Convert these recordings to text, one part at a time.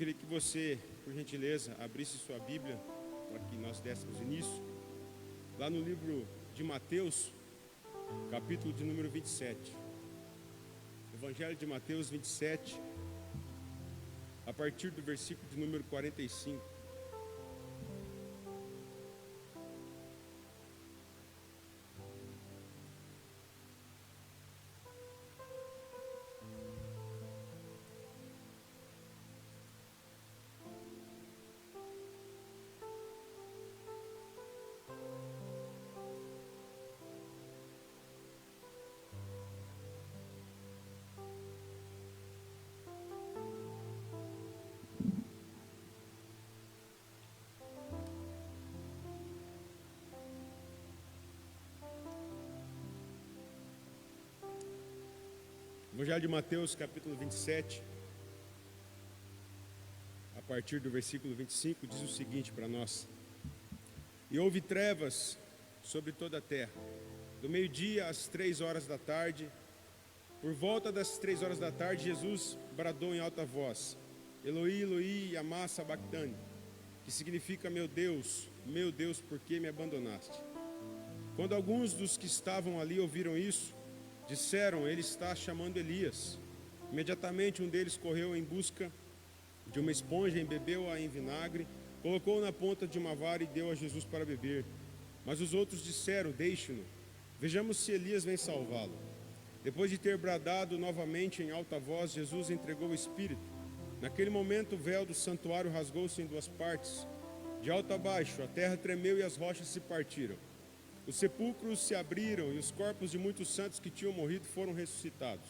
queria que você, por gentileza, abrisse sua Bíblia para que nós dessemos início. Lá no livro de Mateus, capítulo de número 27. Evangelho de Mateus 27, a partir do versículo de número 45. Evangelho de Mateus, capítulo 27, a partir do versículo 25, diz o seguinte para nós: E houve trevas sobre toda a terra, do meio-dia às 3 horas da tarde. Por volta das 3 horas da tarde, Jesus bradou em alta voz: Eloi, Eloi, lama sabachthani, que significa: meu Deus, por que me abandonaste? Quando alguns dos que estavam ali ouviram isso, disseram: ele está chamando Elias. Imediatamente um deles correu em busca de uma esponja, embebeu-a em vinagre, colocou-a na ponta de uma vara e deu a Jesus para beber. Mas os outros disseram: deixe-no, vejamos se Elias vem salvá-lo. Depois de ter bradado novamente em alta voz, Jesus entregou o Espírito. Naquele momento o véu do santuário rasgou-se em duas partes, de alto a baixo, a terra tremeu e as rochas se partiram. Os sepulcros se abriram e os corpos de muitos santos que tinham morrido foram ressuscitados.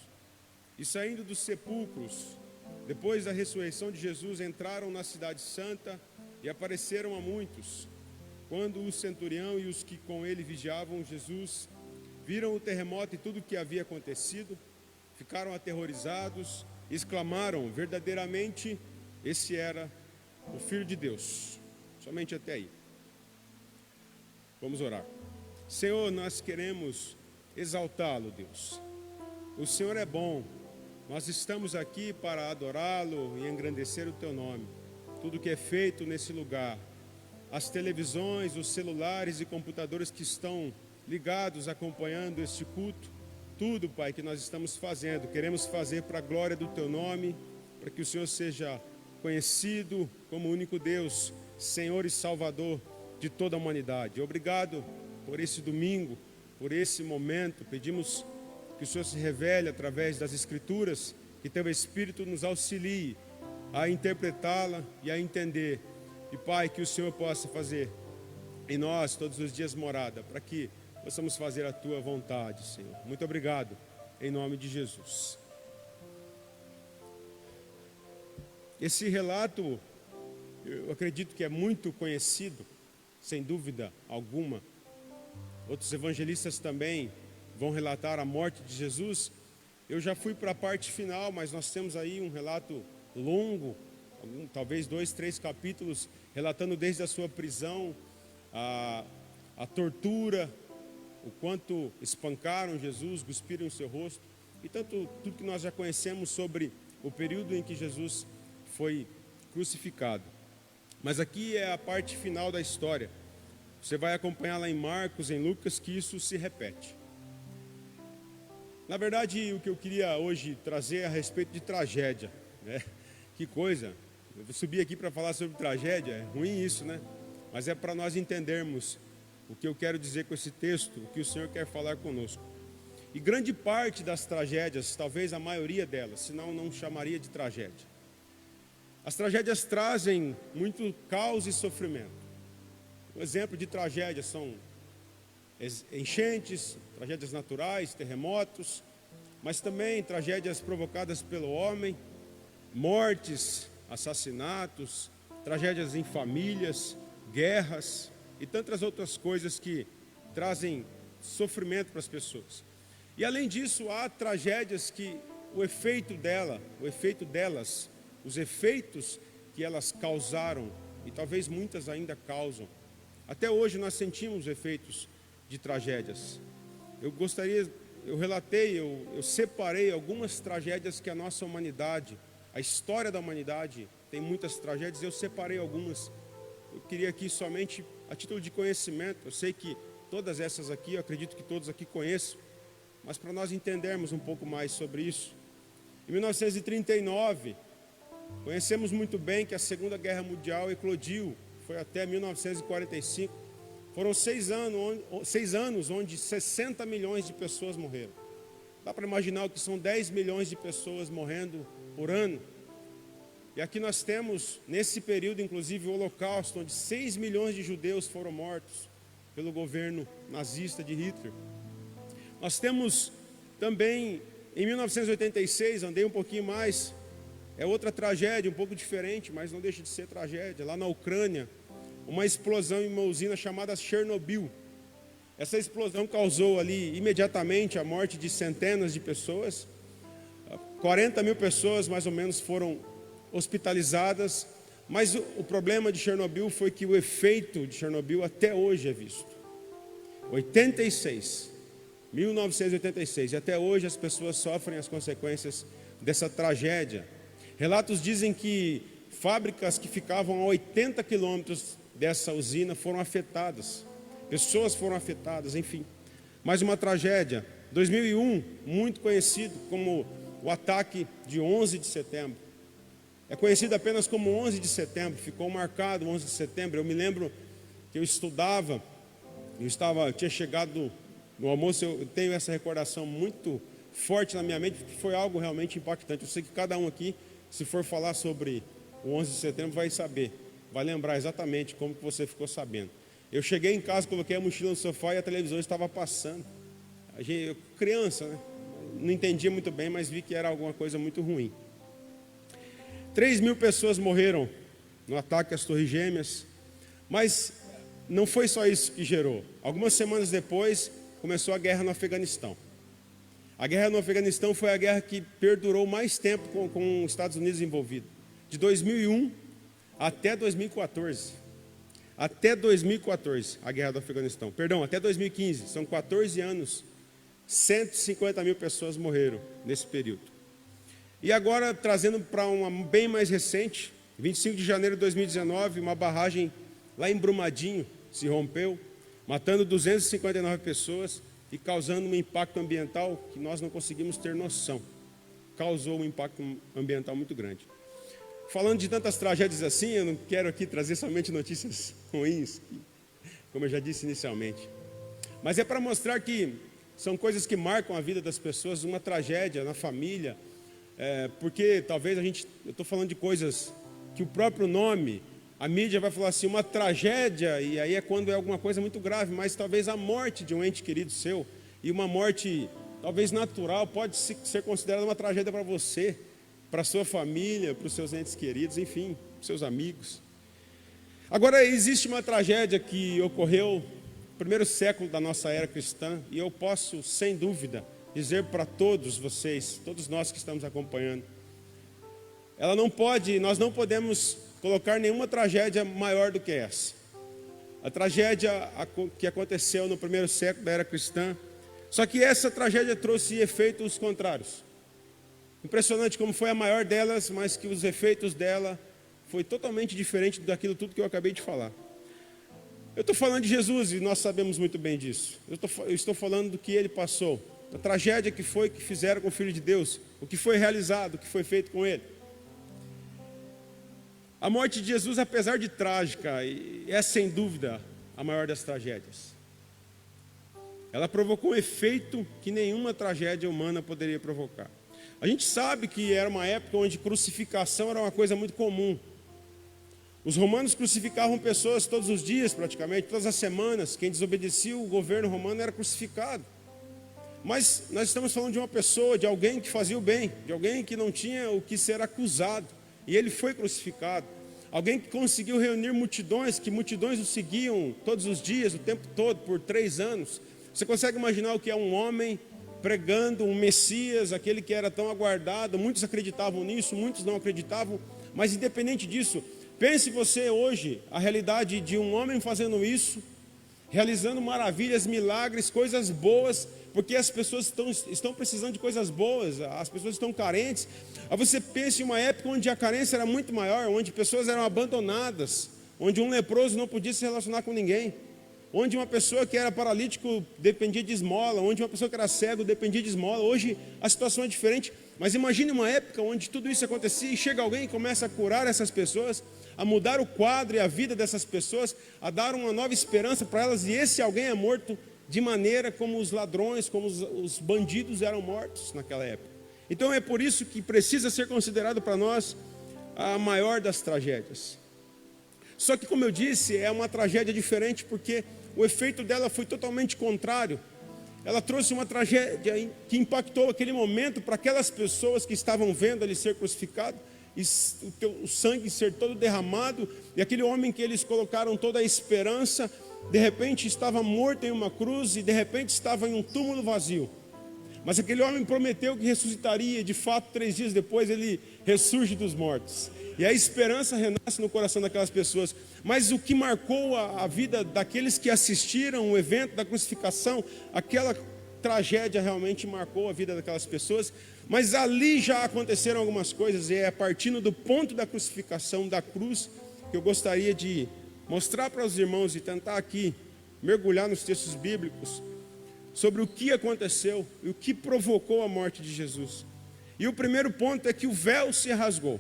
E saindo dos sepulcros, depois da ressurreição de Jesus, entraram na cidade santa e apareceram a muitos. Quando o centurião e os que com ele vigiavam Jesus viram o terremoto e tudo o que havia acontecido, ficaram aterrorizados e exclamaram: verdadeiramente esse era o Filho de Deus. Somente até aí. Vamos orar. Senhor, nós queremos exaltá-lo, Deus. O Senhor é bom. Nós estamos aqui para adorá-lo e engrandecer o teu nome. Tudo que é feito nesse lugar, as televisões, os celulares e computadores que estão ligados acompanhando este culto, tudo, Pai, que nós estamos fazendo, queremos fazer para a glória do teu nome, para que o Senhor seja conhecido como o único Deus, Senhor e Salvador de toda a humanidade. Obrigado por esse domingo, por esse momento. Pedimos que o Senhor se revele através das Escrituras, que teu Espírito nos auxilie a interpretá-la e a entender. E Pai, que o Senhor possa fazer em nós todos os dias morada, para que possamos fazer a tua vontade, Senhor. Muito obrigado, em nome de Jesus. Esse relato, eu acredito que é muito conhecido, sem dúvida alguma. Outros evangelistas também vão relatar a morte de Jesus. Eu já fui para a parte final, mas nós temos aí um relato longo, talvez 2, 3 capítulos, relatando desde a sua prisão, a tortura, o quanto espancaram Jesus, cuspiram em seu rosto, e tudo que nós já conhecemos sobre o período em que Jesus foi crucificado. Mas aqui é a parte final da história. Você vai acompanhar lá em Marcos, em Lucas, que isso se repete. Na verdade, o que eu queria hoje trazer é a respeito de tragédia, né? Que coisa, eu subi aqui para falar sobre tragédia, é ruim isso, né? Mas é para nós entendermos o que eu quero dizer com esse texto, o que o Senhor quer falar conosco. E grande parte das tragédias, talvez a maioria delas, senão não chamaria de tragédia. As tragédias trazem muito caos e sofrimento. Um exemplo de tragédia são enchentes, tragédias naturais, terremotos, mas também tragédias provocadas pelo homem, mortes, assassinatos, tragédias em famílias, guerras e tantas outras coisas que trazem sofrimento para as pessoas. E além disso, há tragédias que o efeito delas, os efeitos que elas causaram, e talvez muitas ainda causam. Até hoje nós sentimos efeitos de tragédias. Eu separei algumas tragédias que a nossa humanidade, a história da humanidade tem muitas tragédias, eu separei algumas. Eu queria aqui somente, a título de conhecimento, eu sei que todas essas aqui, eu acredito que todos aqui conheçam, mas para nós entendermos um pouco mais sobre isso. Em 1939, conhecemos muito bem que a Segunda Guerra Mundial eclodiu, foi até 1945. Foram 6 anos onde 60 milhões de pessoas morreram. Dá para imaginar que são 10 milhões de pessoas morrendo por ano. E aqui nós temos, nesse período, inclusive, o Holocausto, onde 6 milhões de judeus foram mortos pelo governo nazista de Hitler. Nós temos também, em 1986, andei um pouquinho mais, é outra tragédia, um pouco diferente, mas não deixa de ser tragédia. Lá na Ucrânia, uma explosão em uma usina chamada Chernobyl. Essa explosão causou ali imediatamente a morte de centenas de pessoas. 40 mil pessoas mais ou menos foram hospitalizadas. Mas o problema de Chernobyl foi que o efeito de Chernobyl até hoje é visto. 1986, e até hoje as pessoas sofrem as consequências dessa tragédia. Relatos dizem que fábricas que ficavam a 80 quilômetros dessa usina foram afetadas, pessoas foram afetadas, enfim. Mais uma tragédia, 2001, muito conhecido como o ataque de 11 de setembro. É conhecido apenas como 11 de setembro, ficou marcado 11 de setembro. Eu me lembro que eu estudava, tinha chegado no almoço, eu tenho essa recordação muito forte na minha mente, porque foi algo realmente impactante. Eu sei que cada um aqui, se for falar sobre o 11 de setembro, vai saber, vai lembrar exatamente como que você ficou sabendo. Eu cheguei em casa, coloquei a mochila no sofá e a televisão estava passando. Eu, criança, né? Não entendia muito bem, mas vi que era alguma coisa muito ruim. 3 mil pessoas morreram no ataque às Torres Gêmeas, mas não foi só isso que gerou. Algumas semanas depois, começou a guerra no Afeganistão. A guerra no Afeganistão foi a guerra que perdurou mais tempo com os Estados Unidos envolvidos. De 2001 até 2014. Até 2014, a guerra do Afeganistão. Perdão, até 2015. São 14 anos. 150 mil pessoas morreram nesse período. E agora, trazendo para uma bem mais recente, 25 de janeiro de 2019, uma barragem lá em Brumadinho se rompeu, matando 259 pessoas e causando um impacto ambiental que nós não conseguimos ter noção. Causou um impacto ambiental muito grande. Falando de tantas tragédias assim, eu não quero aqui trazer somente notícias ruins, como eu já disse inicialmente. Mas é para mostrar que são coisas que marcam a vida das pessoas, uma tragédia na família, porque talvez eu estou falando de coisas que o próprio nome, a mídia vai falar assim, uma tragédia, e aí é quando é alguma coisa muito grave, mas talvez a morte de um ente querido seu, e uma morte talvez natural, pode ser considerada uma tragédia para você, para a sua família, para os seus entes queridos, enfim, para os seus amigos. Agora, existe uma tragédia que ocorreu no primeiro século da nossa era cristã, e eu posso, sem dúvida, dizer para todos vocês, todos nós que estamos acompanhando, nós não podemos colocar nenhuma tragédia maior do que essa. A tragédia que aconteceu no primeiro século da era cristã, só que essa tragédia trouxe efeitos contrários. Impressionante como foi a maior delas, mas que os efeitos dela foi totalmente diferente daquilo tudo que eu acabei de falar. Eu estou falando de Jesus e nós sabemos muito bem disso. Eu estou falando do que ele passou, da tragédia que fizeram com o Filho de Deus, o que foi realizado, o que foi feito com ele. A morte de Jesus, apesar de trágica, é sem dúvida a maior das tragédias. Ela provocou um efeito que nenhuma tragédia humana poderia provocar. A gente sabe que era uma época onde crucificação era uma coisa muito comum. Os romanos crucificavam pessoas todos os dias, praticamente, todas as semanas. Quem desobedecia o governo romano era crucificado. Mas nós estamos falando de uma pessoa, de alguém que fazia o bem, de alguém que não tinha o que ser acusado. E ele foi crucificado. Alguém que conseguiu reunir multidões, que multidões o seguiam todos os dias, o tempo todo, por 3 anos. Você consegue imaginar o que é um homem pregando um Messias, aquele que era tão aguardado? Muitos acreditavam nisso, muitos não acreditavam. Mas independente disso, pense você hoje a realidade de um homem fazendo isso, realizando maravilhas, milagres, coisas boas, porque as pessoas estão precisando de coisas boas, as pessoas estão carentes. Aí você pensa em uma época onde a carência era muito maior, onde pessoas eram abandonadas, onde um leproso não podia se relacionar com ninguém, onde uma pessoa que era paralítico dependia de esmola, onde uma pessoa que era cego dependia de esmola. Hoje a situação é diferente, mas imagine uma época onde tudo isso acontecia e chega alguém e começa a curar essas pessoas, a mudar o quadro e a vida dessas pessoas, a dar uma nova esperança para elas, e esse alguém é morto de maneira como os ladrões, como os bandidos eram mortos naquela época. Então é por isso que precisa ser considerado para nós a maior das tragédias. Só que, como eu disse, é uma tragédia diferente, porque o efeito dela foi totalmente contrário. Ela trouxe uma tragédia que impactou aquele momento para aquelas pessoas que estavam vendo ele ser crucificado, e o sangue ser todo derramado, e aquele homem que eles colocaram toda a esperança, de repente estava morto em uma cruz, e de repente estava em um túmulo vazio. Mas aquele homem prometeu que ressuscitaria, e de fato 3 dias depois ele ressurge dos mortos. E a esperança renasce no coração daquelas pessoas. Mas o que marcou a vida daqueles que assistiram o evento da crucificação, aquela tragédia realmente marcou a vida daquelas pessoas. Mas ali já aconteceram algumas coisas, e é partindo do ponto da crucificação, da cruz, que eu gostaria de mostrar para os irmãos e tentar aqui mergulhar nos textos bíblicos sobre o que aconteceu e o que provocou a morte de Jesus. E o primeiro ponto é que o véu se rasgou.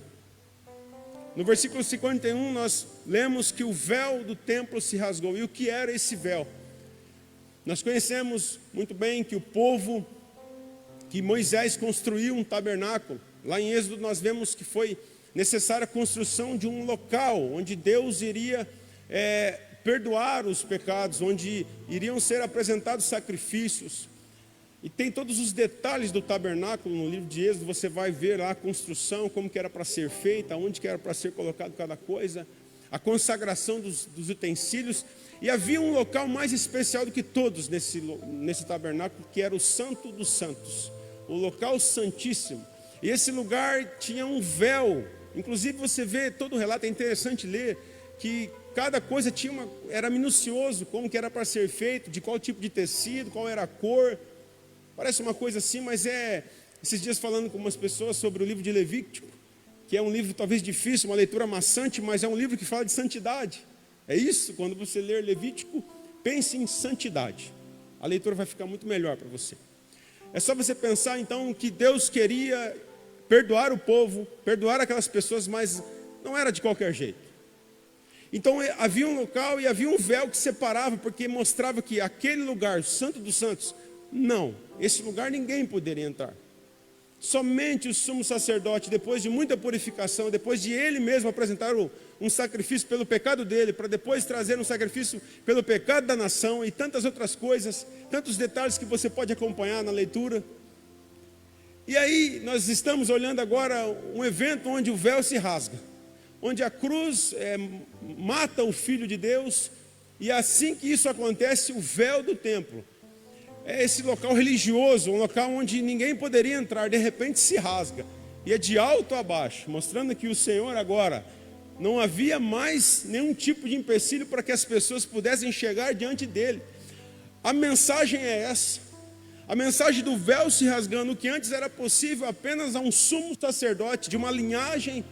No versículo 51 nós lemos que o véu do templo se rasgou. E o que era esse véu? Nós conhecemos muito bem que o povo, que Moisés construiu um tabernáculo. Lá em Êxodo nós vemos que foi necessária a construção de um local onde Deus iria perdoar os pecados, onde iriam ser apresentados sacrifícios. E tem todos os detalhes do tabernáculo no livro de Êxodo. Você vai ver lá a construção, como que era para ser feita, onde que era para ser colocado cada coisa, a consagração dos utensílios. E havia um local mais especial do que todos nesse tabernáculo, que era o Santo dos Santos, o local santíssimo. E esse lugar tinha um véu. Inclusive você vê todo o relato, é interessante ler, que cada coisa era minucioso, como que era para ser feito, de qual tipo de tecido, qual era a cor. Parece uma coisa assim, mas esses dias falando com umas pessoas sobre o livro de Levítico, que é um livro talvez difícil, uma leitura maçante, mas é um livro que fala de santidade. É isso, quando você ler Levítico, pense em santidade. A leitura vai ficar muito melhor para você. É só você pensar então que Deus queria perdoar o povo, perdoar aquelas pessoas, mas não era de qualquer jeito. Então havia um local e havia um véu que separava, porque mostrava que aquele lugar, o Santo dos Santos, não, esse lugar ninguém poderia entrar. Somente o sumo sacerdote, depois de muita purificação, depois de ele mesmo apresentar um sacrifício pelo pecado dele, para depois trazer um sacrifício pelo pecado da nação, e tantas outras coisas, tantos detalhes que você pode acompanhar na leitura. E aí nós estamos olhando agora um evento onde o véu se rasga, onde a cruz mata o Filho de Deus, e assim que isso acontece, o véu do templo, esse local religioso, um local onde ninguém poderia entrar, de repente se rasga, e é de alto a baixo, mostrando que o Senhor agora, não havia mais nenhum tipo de empecilho para que as pessoas pudessem chegar diante dele. A mensagem é essa, a mensagem do véu se rasgando, o que antes era possível apenas a um sumo sacerdote, de uma linhagem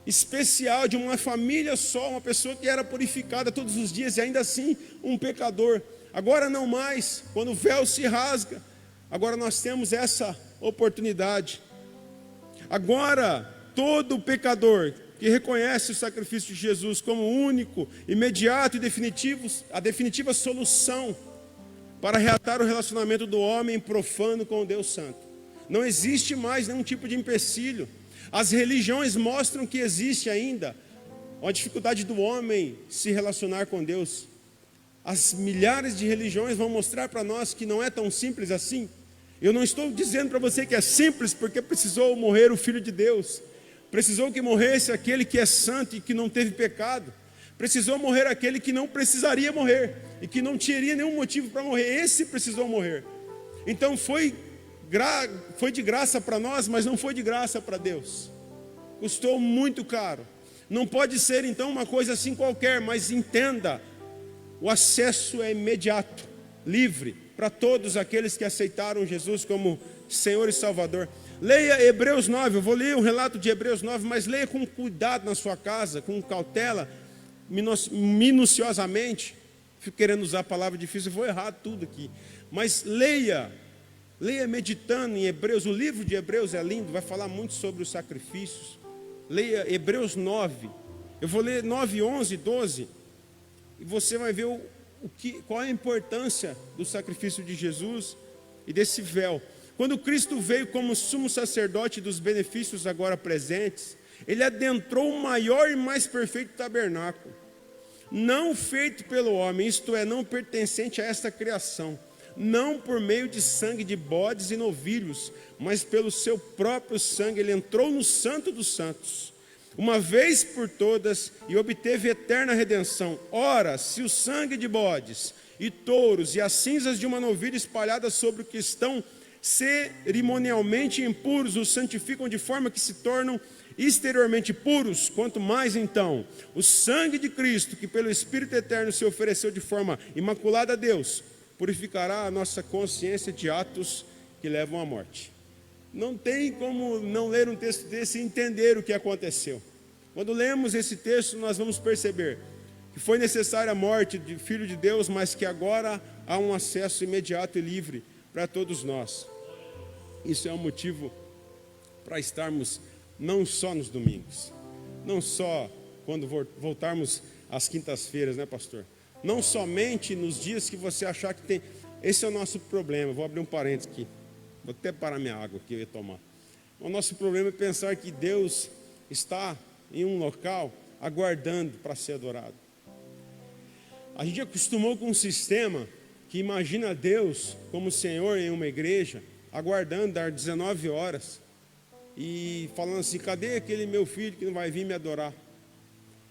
especial, de uma família só, uma pessoa que era purificada todos os dias, e ainda assim um pecador. Agora não mais, quando o véu se rasga, agora nós temos essa oportunidade. Agora, todo pecador que reconhece o sacrifício de Jesus como único, imediato e definitivo, a definitiva solução para reatar o relacionamento do homem profano com o Deus Santo. Não existe mais nenhum tipo de empecilho. As religiões mostram que existe ainda a dificuldade do homem se relacionar com Deus. As milhares de religiões vão mostrar para nós que não é tão simples assim. Eu não estou dizendo para você que é simples, porque precisou morrer o Filho de Deus. Precisou que morresse aquele que é santo e que não teve pecado. Precisou morrer aquele que não precisaria morrer e que não teria nenhum motivo para morrer. Esse precisou morrer. Então foi de graça para nós, mas não foi de graça para Deus. Custou muito caro. Não pode ser então uma coisa assim qualquer, mas entenda, o acesso é imediato, livre. para todos aqueles que aceitaram Jesus como Senhor e Salvador. Leia Hebreus 9, eu vou ler um relato de Hebreus 9, mas leia com cuidado na sua casa, com cautela, minuciosamente. Fico querendo usar a palavra difícil, eu vou errar tudo aqui. Mas leia meditando em Hebreus. O livro de Hebreus é lindo, vai falar muito sobre os sacrifícios. Leia Hebreus 9, eu vou ler 9, 11, 12, e você vai ver qual é a importância do sacrifício de Jesus e desse véu. Quando Cristo veio como sumo sacerdote dos benefícios agora presentes, Ele adentrou o maior e mais perfeito tabernáculo, não feito pelo homem, isto é, não pertencente a esta criação, não por meio de sangue de bodes e novilhos, mas pelo seu próprio sangue. Ele entrou no Santo dos Santos, uma vez por todas, e obteve eterna redenção. Ora, se o sangue de bodes e touros e as cinzas de uma novilha espalhadas sobre o que estão cerimonialmente impuros os santificam de forma que se tornam exteriormente puros, quanto mais então o sangue de Cristo, que pelo Espírito Eterno se ofereceu de forma imaculada a Deus, purificará a nossa consciência de atos que levam à morte. Não tem como não ler um texto desse e entender o que aconteceu. Quando lemos esse texto, nós vamos perceber que foi necessária a morte do Filho de Deus, mas que agora há um acesso imediato e livre para todos nós. Isso é um motivo para estarmos não só nos domingos, não só quando voltarmos às quintas-feiras, né, pastor? Não somente nos dias que você achar que tem. Esse é o nosso problema. Vou abrir um parênteses aqui. Vou até parar minha água que eu ia tomar. O nosso problema é pensar que Deus está em um local aguardando para ser adorado. A gente acostumou com um sistema que imagina Deus como Senhor em uma igreja, aguardando às 19 horas e falando assim: cadê aquele meu filho que não vai vir me adorar?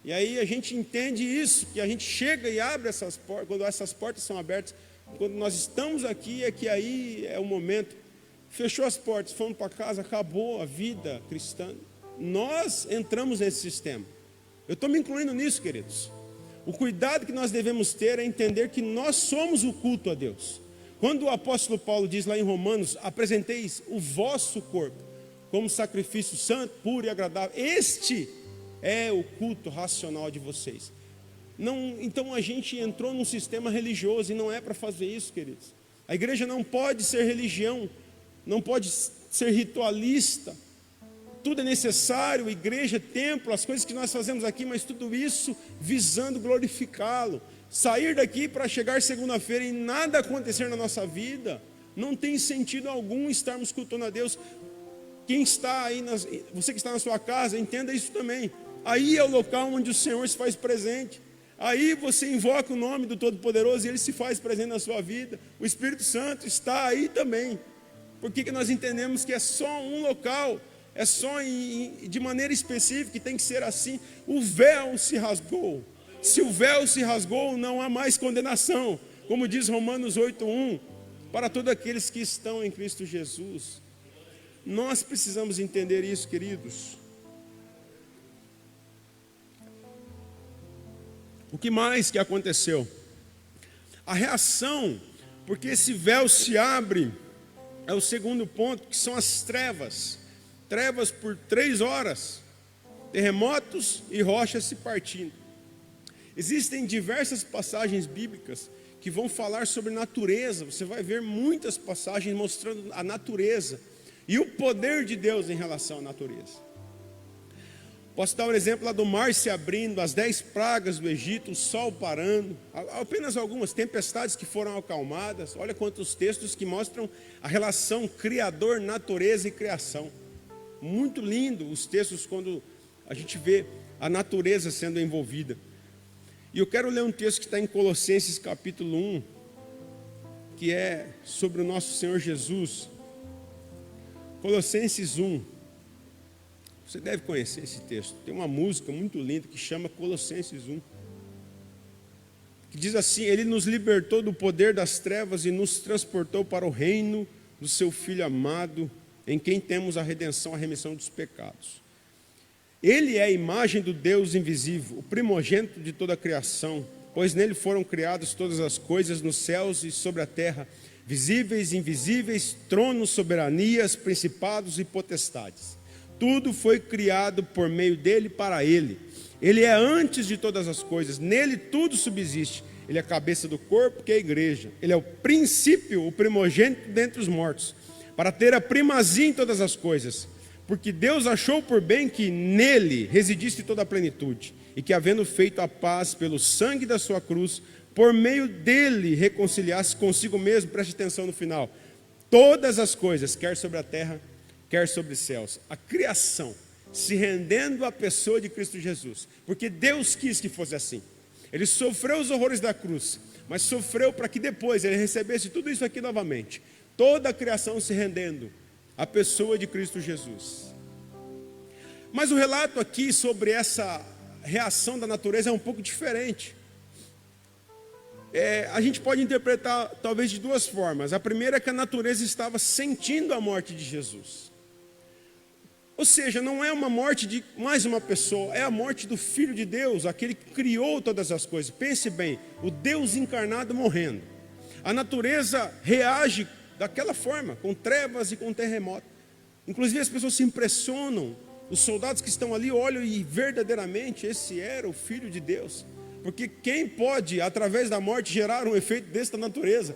E aí a gente entende isso, que a gente chega e abre essas portas, quando essas portas são abertas, quando nós estamos aqui, é que aí é o momento. Fechou as portas, fomos para casa, acabou a vida cristã. Nós entramos nesse sistema. Eu estou me incluindo nisso, queridos. O cuidado que nós devemos ter é entender que nós somos o culto a Deus. Quando o apóstolo Paulo diz lá em Romanos: apresenteis o vosso corpo como sacrifício santo, puro e agradável, este é o culto racional de vocês. Não, então a gente entrou num sistema religioso e não é para fazer isso, queridos. A igreja não pode ser religião, não pode ser ritualista. Tudo é necessário, igreja, templo, as coisas que nós fazemos aqui, mas tudo isso visando glorificá-lo. Sair daqui para chegar segunda-feira e nada acontecer na nossa vida, não tem sentido algum estarmos cultuando a Deus. Quem está aí, você que está na sua casa, entenda isso também. Aí é o local onde o Senhor se faz presente. Aí você invoca o nome do Todo-Poderoso e Ele se faz presente na sua vida. O Espírito Santo está aí também. Por que nós entendemos que é só um local? É só de maneira específica, tem que ser assim. O véu se rasgou. Se o véu se rasgou, não há mais condenação. Como diz Romanos 8:1, para todos aqueles que estão em Cristo Jesus. Nós precisamos entender isso, queridos. O que mais que aconteceu? A reação, porque esse véu se abre, é o segundo ponto, que são as trevas. Trevas por 3 horas, terremotos e rochas se partindo. Existem diversas passagens bíblicas que vão falar sobre natureza. Você vai ver muitas passagens mostrando a natureza e o poder de Deus em relação à natureza. Posso dar um exemplo lá do mar se abrindo, as 10 pragas do Egito, o sol parando, apenas algumas tempestades que foram acalmadas. Olha quantos textos que mostram a relação Criador, natureza e criação. Muito lindo os textos quando a gente vê a natureza sendo envolvida. E eu quero ler um texto que está em Colossenses capítulo 1, que é sobre o nosso Senhor Jesus. Colossenses 1. Você deve conhecer esse texto. Tem uma música muito linda que chama Colossenses 1. Que diz assim: Ele nos libertou do poder das trevas e nos transportou para o reino do seu Filho amado, em quem temos a redenção, a remissão dos pecados. Ele é a imagem do Deus invisível, o primogênito de toda a criação, pois nele foram criadas todas as coisas nos céus e sobre a terra, visíveis e invisíveis, tronos, soberanias, principados e potestades. Tudo foi criado por meio dele e para ele. Ele é antes de todas as coisas, nele tudo subsiste. Ele é a cabeça do corpo, que é a igreja. Ele é o princípio, o primogênito dentre os mortos, para ter a primazia em todas as coisas. Porque Deus achou por bem que nele residisse toda a plenitude, e que, havendo feito a paz pelo sangue da sua cruz, por meio dele reconciliasse consigo mesmo, preste atenção no final, todas as coisas, quer sobre a terra, quer sobre os céus. A criação se rendendo à pessoa de Cristo Jesus, porque Deus quis que fosse assim. Ele sofreu os horrores da cruz, mas sofreu para que depois ele recebesse tudo isso aqui novamente. Toda a criação se rendendo à pessoa de Cristo Jesus. Mas o relato aqui sobre essa reação da natureza é um pouco diferente. A gente pode interpretar talvez de duas formas. A primeira é que a natureza estava sentindo a morte de Jesus. Ou seja, não é uma morte de mais uma pessoa, é a morte do Filho de Deus, aquele que criou todas as coisas. Pense bem, o Deus encarnado morrendo. A natureza reage daquela forma, com trevas e com terremoto. Inclusive as pessoas se impressionam, os soldados que estão ali olham e verdadeiramente esse era o Filho de Deus. Porque quem pode, através da morte, gerar um efeito desse na natureza?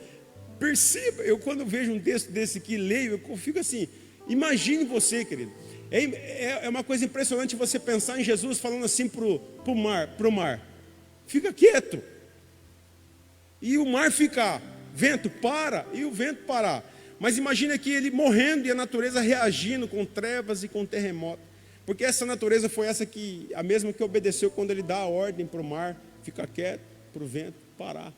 Perceba, eu quando vejo um texto desse aqui, leio, eu fico assim, imagine você, querido. É uma coisa impressionante você pensar em Jesus falando assim para o mar, fica quieto. E o mar fica, vento, para, e o vento parar. Mas imagine aqui ele morrendo e a natureza reagindo com trevas e com terremoto. Porque essa natureza foi a mesma que obedeceu quando ele dá a ordem para o mar, ficar quieto, para o vento parar.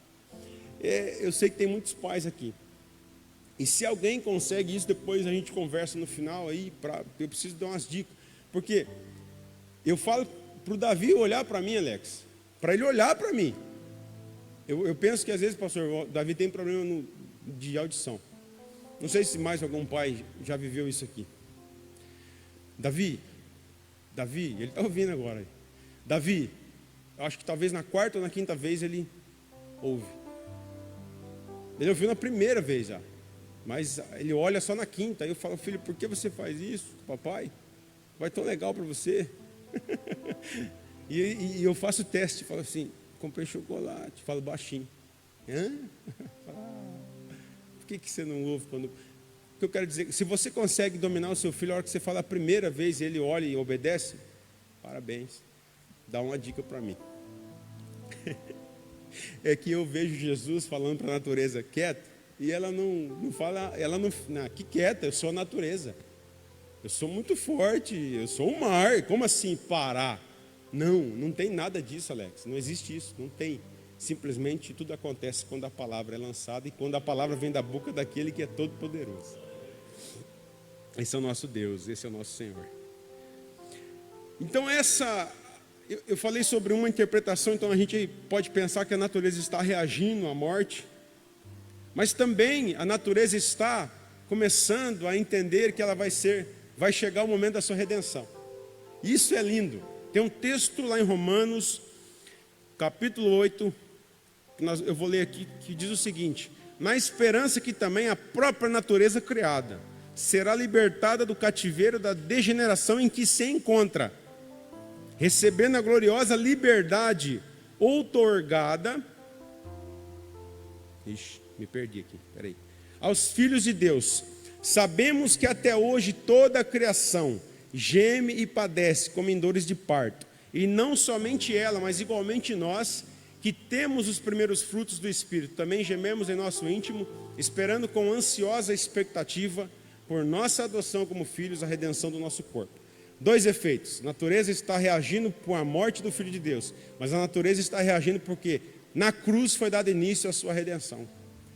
Eu sei que tem muitos pais aqui. E se alguém consegue isso, depois a gente conversa no final aí, eu preciso dar umas dicas. Porque eu falo para o Davi olhar para mim, Alex, para ele olhar para mim. Eu penso que às vezes, pastor, o Davi tem problema de audição. Não sei se mais algum pai já viveu isso aqui. Davi, ele está ouvindo agora. Davi, eu acho que talvez na quarta ou na quinta vez ele ouve. Ele ouviu na primeira vez já. Mas ele olha só na quinta. Aí eu falo, filho, por que você faz isso, papai? Vai tão legal para você. e eu faço o teste, falo assim, comprei chocolate, falo baixinho. Hã? Por que você não ouve quando... O que eu quero dizer, se você consegue dominar o seu filho, a hora que você fala a primeira vez e ele olha e obedece, parabéns. Dá uma dica para mim. É que eu vejo Jesus falando para a natureza quieta, e ela não fala, que quieta, eu sou a natureza. Eu sou muito forte, eu sou o mar. Como assim parar? Não tem nada disso, Alex. Não existe isso, não tem. Simplesmente tudo acontece quando a palavra é lançada e quando a palavra vem da boca daquele que é todo poderoso. Esse é o nosso Deus, esse é o nosso Senhor. Então eu falei sobre uma interpretação, então a gente pode pensar que a natureza está reagindo à morte. Mas também a natureza está começando a entender que ela vai chegar o momento da sua redenção. Isso é lindo. Tem um texto lá em Romanos, capítulo 8, eu vou ler aqui, que diz o seguinte: na esperança que também a própria natureza criada será libertada do cativeiro da degeneração em que se encontra, recebendo a gloriosa liberdade outorgada. Me perdi aqui, peraí. Aos filhos de Deus. Sabemos que até hoje toda a criação geme e padece como em dores de parto. E não somente ela, mas igualmente nós, que temos os primeiros frutos do Espírito, também gememos em nosso íntimo, esperando com ansiosa expectativa por nossa adoção como filhos, a redenção do nosso corpo. Dois efeitos. A natureza está reagindo por a morte do Filho de Deus, mas a natureza está reagindo porque na cruz foi dado início à sua redenção.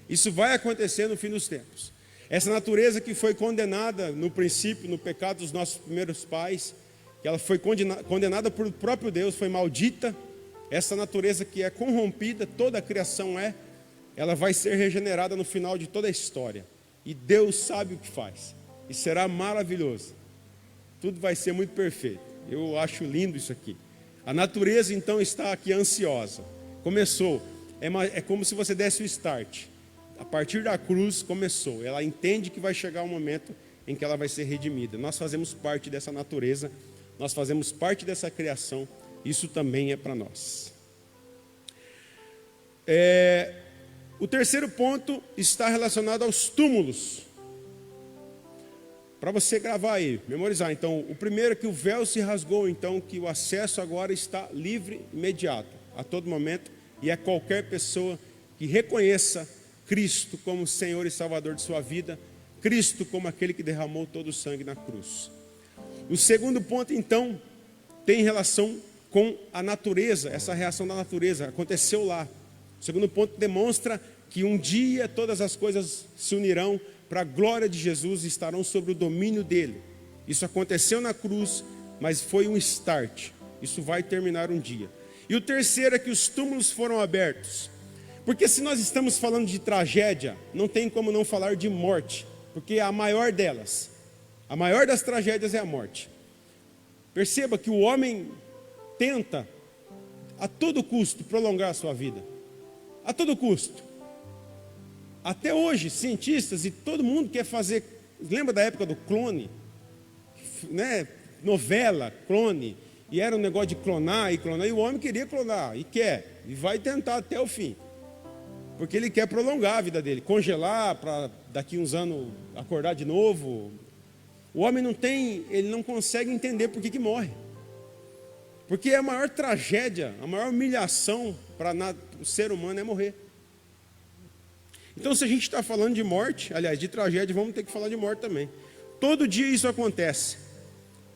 Isso vai acontecer no fim dos tempos. Essa natureza que foi condenada no princípio, no pecado dos nossos primeiros pais, que ela foi condenada por próprio Deus, foi maldita. Essa natureza que é corrompida, toda a criação ela vai ser regenerada no final de toda a história. E Deus sabe o que faz. E será maravilhoso. Tudo vai ser muito perfeito. Eu acho lindo isso aqui. A natureza então está aqui ansiosa. Começou. É como se você desse o start. A partir da cruz começou. Ela entende que vai chegar um momento em que ela vai ser redimida. Nós fazemos parte dessa natureza, nós fazemos parte dessa criação, isso também é para nós. O terceiro ponto está relacionado aos túmulos. Para você gravar aí, memorizar. Então, o primeiro é que o véu se rasgou, então que o acesso agora está livre, imediato, a todo momento, e é qualquer pessoa que reconheça Cristo como Senhor e Salvador de sua vida, Cristo como aquele que derramou todo o sangue na cruz. O segundo ponto, então, tem relação com a natureza, essa reação da natureza, aconteceu lá. O segundo ponto demonstra que um dia todas as coisas se unirão para a glória de Jesus e estarão sob o domínio dele. Isso aconteceu na cruz, mas foi um start. Isso vai terminar um dia. E o terceiro é que os túmulos foram abertos. Porque se nós estamos falando de tragédia, não tem como não falar de morte. Porque a maior delas, a maior das tragédias é a morte. Perceba que o homem tenta a todo custo prolongar a sua vida. A todo custo. Até hoje, cientistas e todo mundo quer fazer. Lembra da época do clone? Né? Novela, clone. E era um negócio de clonar e clonar. E o homem queria clonar, e quer. E vai tentar até o fim. Porque ele quer prolongar a vida dele. Congelar para daqui uns anos acordar de novo. O homem ele não consegue entender por que morre. Porque a maior tragédia, a maior humilhação para o ser humano é morrer. Então, se a gente está falando de morte, aliás, de tragédia, vamos ter que falar de morte também. Todo dia isso acontece.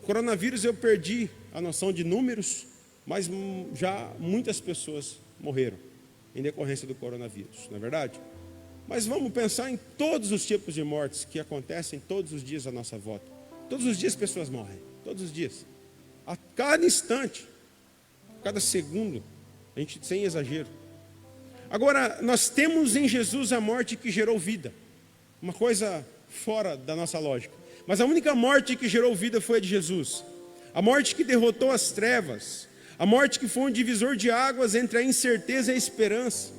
Coronavírus, eu perdi a noção de números, mas já muitas pessoas morreram em decorrência do coronavírus, não é verdade? Mas vamos pensar em todos os tipos de mortes que acontecem todos os dias à nossa volta. Todos os dias pessoas morrem, todos os dias. A cada instante, a cada segundo, a gente sem exagero. Agora, nós temos em Jesus a morte que gerou vida. Uma coisa fora da nossa lógica. Mas a única morte que gerou vida foi a de Jesus. A morte que derrotou as trevas. A morte que foi um divisor de águas entre a incerteza e a esperança.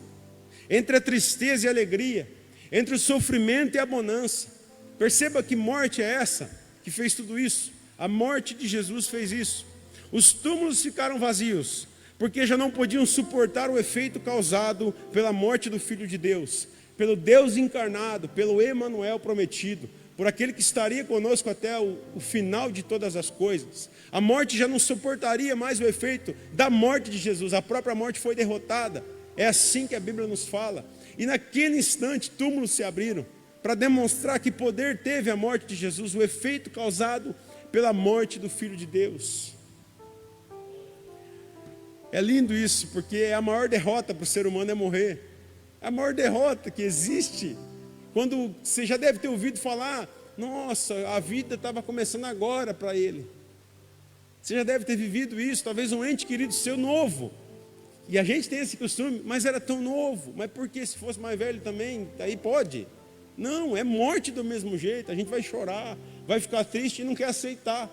Entre a tristeza e a alegria. Entre o sofrimento e a bonança. Perceba que morte é essa que fez tudo isso. A morte de Jesus fez isso. Os túmulos ficaram vazios, porque já não podiam suportar o efeito causado pela morte do Filho de Deus, pelo Deus encarnado, pelo Emanuel prometido, por aquele que estaria conosco até o final de todas as coisas. A morte já não suportaria mais o efeito da morte de Jesus, a própria morte foi derrotada. É assim que a Bíblia nos fala. E naquele instante, túmulos se abriram, para demonstrar que poder teve a morte de Jesus, o efeito causado pela morte do Filho de Deus. É lindo isso, porque a maior derrota para o ser humano é morrer. A maior derrota que existe. Quando você já deve ter ouvido falar, nossa, a vida estava começando agora para ele. Você já deve ter vivido isso, talvez um ente querido seu novo. E a gente tem esse costume, mas era tão novo. Mas por que se fosse mais velho também, aí pode? Não, é morte do mesmo jeito. A gente vai chorar, vai ficar triste e não quer aceitar.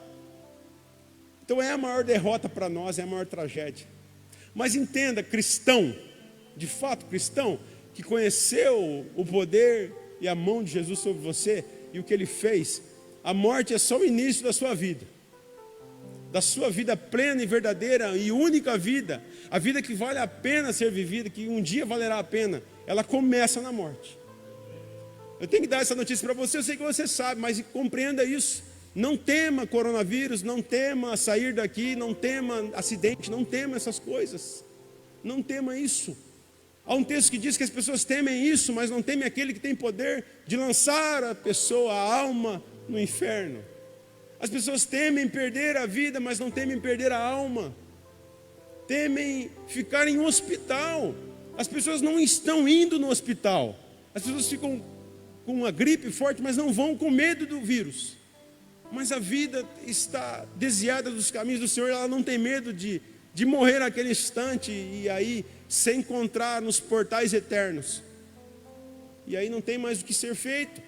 Então é a maior derrota para nós, é a maior tragédia. Mas entenda, cristão, de fato cristão, que conheceu o poder e a mão de Jesus sobre você e o que ele fez, a morte é só o início da sua vida plena e verdadeira e única vida, a vida que vale a pena ser vivida, que um dia valerá a pena, ela começa na morte. Eu tenho que dar essa notícia para você, eu sei que você sabe, mas compreenda isso. Não tema coronavírus, não tema sair daqui, não tema acidente, não tema essas coisas. Não tema isso. Há um texto que diz que as pessoas temem isso, mas não temem aquele que tem poder de lançar a pessoa, a alma, no inferno. As pessoas temem perder a vida, mas não temem perder a alma. Temem ficar em um hospital. As pessoas não estão indo no hospital. As pessoas ficam com uma gripe forte, mas não vão com medo do vírus. Mas a vida está desviada dos caminhos do Senhor, ela não tem medo de morrer naquele instante e aí se encontrar nos portais eternos. E aí não tem mais o que ser feito,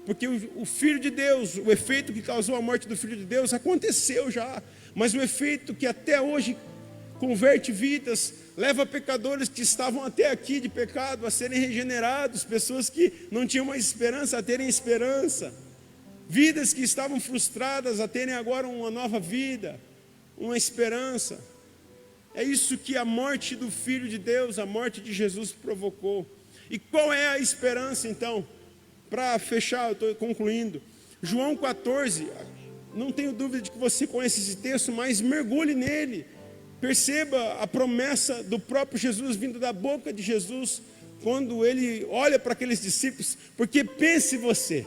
porque o Filho de Deus, o efeito que causou a morte do Filho de Deus aconteceu já, mas o efeito que até hoje converte vidas, Leva pecadores que estavam até aqui de pecado a serem regenerados, pessoas que não tinham mais esperança a terem esperança, vidas que estavam frustradas a terem agora uma nova vida, uma esperança. É isso que a morte do Filho de Deus, a morte de Jesus provocou. E qual é a esperança então? Para fechar, eu estou concluindo. João 14, não tenho dúvida de que você conhece esse texto, mas mergulhe nele. Perceba a promessa do próprio Jesus, vindo da boca de Jesus, quando ele olha para aqueles discípulos. Porque pense você,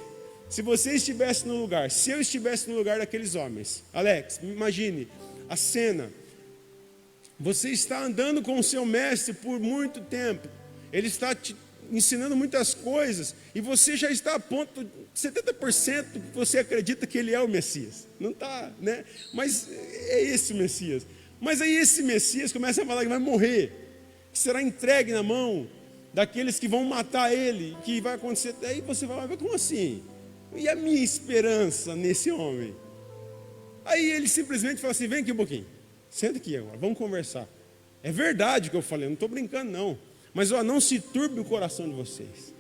se você estivesse no lugar, se eu estivesse no lugar daqueles homens, Alex, imagine a cena. Você está andando com o seu mestre por muito tempo, ele está te ensinando muitas coisas, e você já está a ponto, 70% que você acredita que ele é o Messias. Não está, né? Mas é esse o Messias. Mas aí esse Messias começa a falar que vai morrer, que será entregue na mão daqueles que vão matar ele, que vai acontecer. Aí você vai falar, como assim? E a minha esperança nesse homem? Aí ele simplesmente fala assim, vem aqui um pouquinho, senta aqui agora, vamos conversar. É verdade o que eu falei, não estou brincando não. Mas não se turbe o coração de vocês.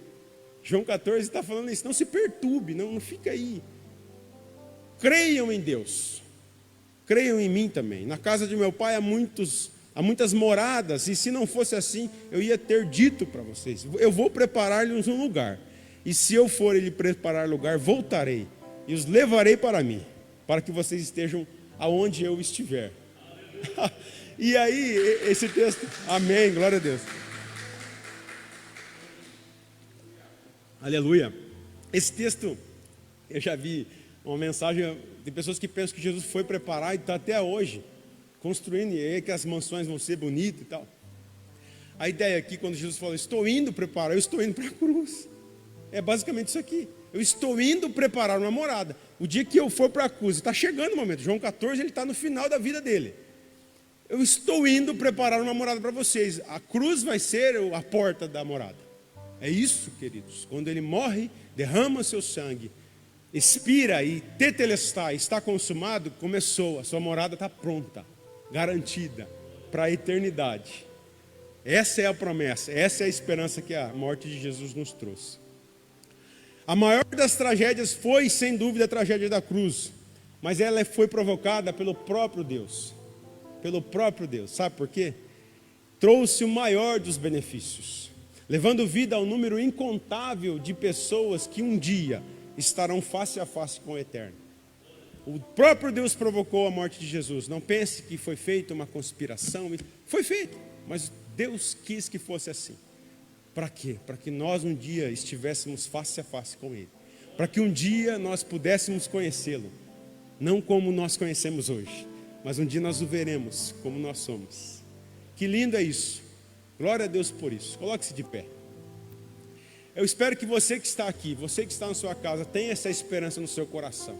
João 14 está falando isso, não se perturbe, não fica aí. Creiam em Deus. Creiam em mim também. Na casa de meu pai há muitas moradas, e se não fosse assim, eu ia ter dito para vocês, eu vou preparar-lhes um lugar, e se eu for lhe preparar lugar, voltarei, e os levarei para mim, para que vocês estejam aonde eu estiver. E aí, esse texto, amém, glória a Deus. Aleluia. Esse texto, eu já vi uma mensagem de pessoas que pensam que Jesus foi preparar e está até hoje construindo, e aí que as mansões vão ser bonitas e tal. A ideia aqui, quando Jesus fala, estou indo preparar, eu estou indo para a cruz. É basicamente isso aqui. Eu estou indo preparar uma morada. O dia que eu for para a cruz, está chegando o momento. João 14, ele está no final da vida dele. Eu estou indo preparar uma morada para vocês. A cruz vai ser a porta da morada. É isso, queridos. Quando ele morre, derrama seu sangue, expira e tetelestai, está consumado, começou, a sua morada está pronta, garantida para a eternidade. Essa é a promessa, essa é a esperança que a morte de Jesus nos trouxe. A maior das tragédias foi, sem dúvida, a tragédia da cruz, mas ela foi provocada pelo próprio Deus. Pelo próprio Deus, sabe por quê? Trouxe o maior dos benefícios, levando vida ao número incontável de pessoas que um dia estarão face a face com o Eterno. O próprio Deus provocou a morte de Jesus. Não pense que foi feita uma conspiração. Foi feito, mas Deus quis que fosse assim. Para quê? Para que nós um dia estivéssemos face a face com Ele. Para que um dia nós pudéssemos conhecê-lo. Não como nós conhecemos hoje, mas um dia nós o veremos como nós somos. Que lindo é isso. Glória a Deus por isso. Coloque-se de pé. Eu espero que você que está aqui, você que está na sua casa, tenha essa esperança no seu coração.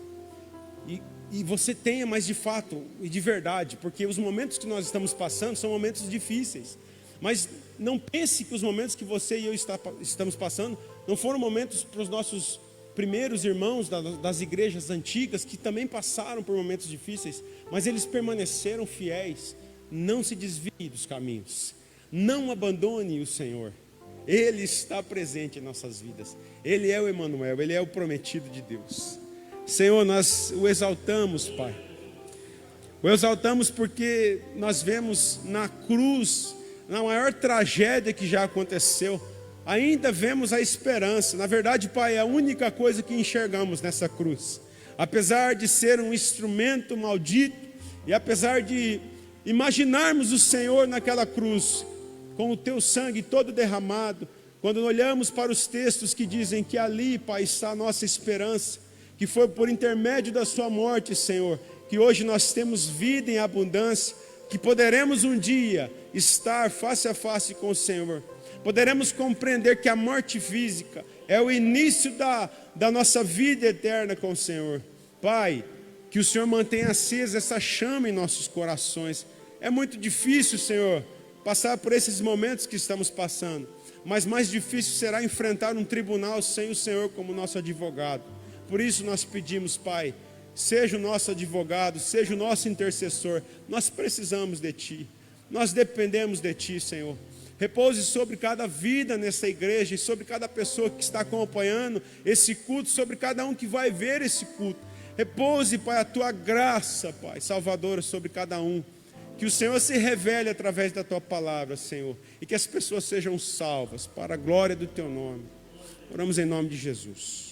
E você tenha, mas de fato e de verdade, porque os momentos que nós estamos passando são momentos difíceis. Mas não pense que os momentos que você e eu estamos passando não foram momentos para os nossos primeiros irmãos das igrejas antigas, que também passaram por momentos difíceis, mas eles permaneceram fiéis. Não se desvie dos caminhos, não abandone o Senhor. Ele está presente em nossas vidas. Ele é o Emanuel, Ele é o prometido de Deus. Senhor, nós o exaltamos, Pai. O exaltamos porque nós vemos na cruz, na maior tragédia que já aconteceu, ainda vemos a esperança. Na verdade, Pai, é a única coisa que enxergamos nessa cruz. Apesar de ser um instrumento maldito, e apesar de imaginarmos o Senhor naquela cruz, com o Teu sangue todo derramado, quando olhamos para os textos que dizem que ali, Pai, está a nossa esperança, que foi por intermédio da Sua morte, Senhor, que hoje nós temos vida em abundância, que poderemos um dia estar face a face com o Senhor. Poderemos compreender que a morte física é o início da nossa vida eterna com o Senhor. Pai, que o Senhor mantenha acesa essa chama em nossos corações. É muito difícil, Senhor, passar por esses momentos que estamos passando, mas mais difícil será enfrentar um tribunal sem o Senhor como nosso advogado. Por isso nós pedimos, Pai, seja o nosso advogado, seja o nosso intercessor. Nós precisamos de Ti. nós dependemos de Ti, Senhor. Repouse sobre cada vida nessa igreja e sobre cada pessoa que está acompanhando esse culto, sobre cada um que vai ver esse culto. Repouse, Pai, a Tua graça, Pai, salvadora sobre cada um. Que o Senhor se revele através da Tua palavra, Senhor, e que as pessoas sejam salvas para a glória do Teu nome. Oramos em nome de Jesus.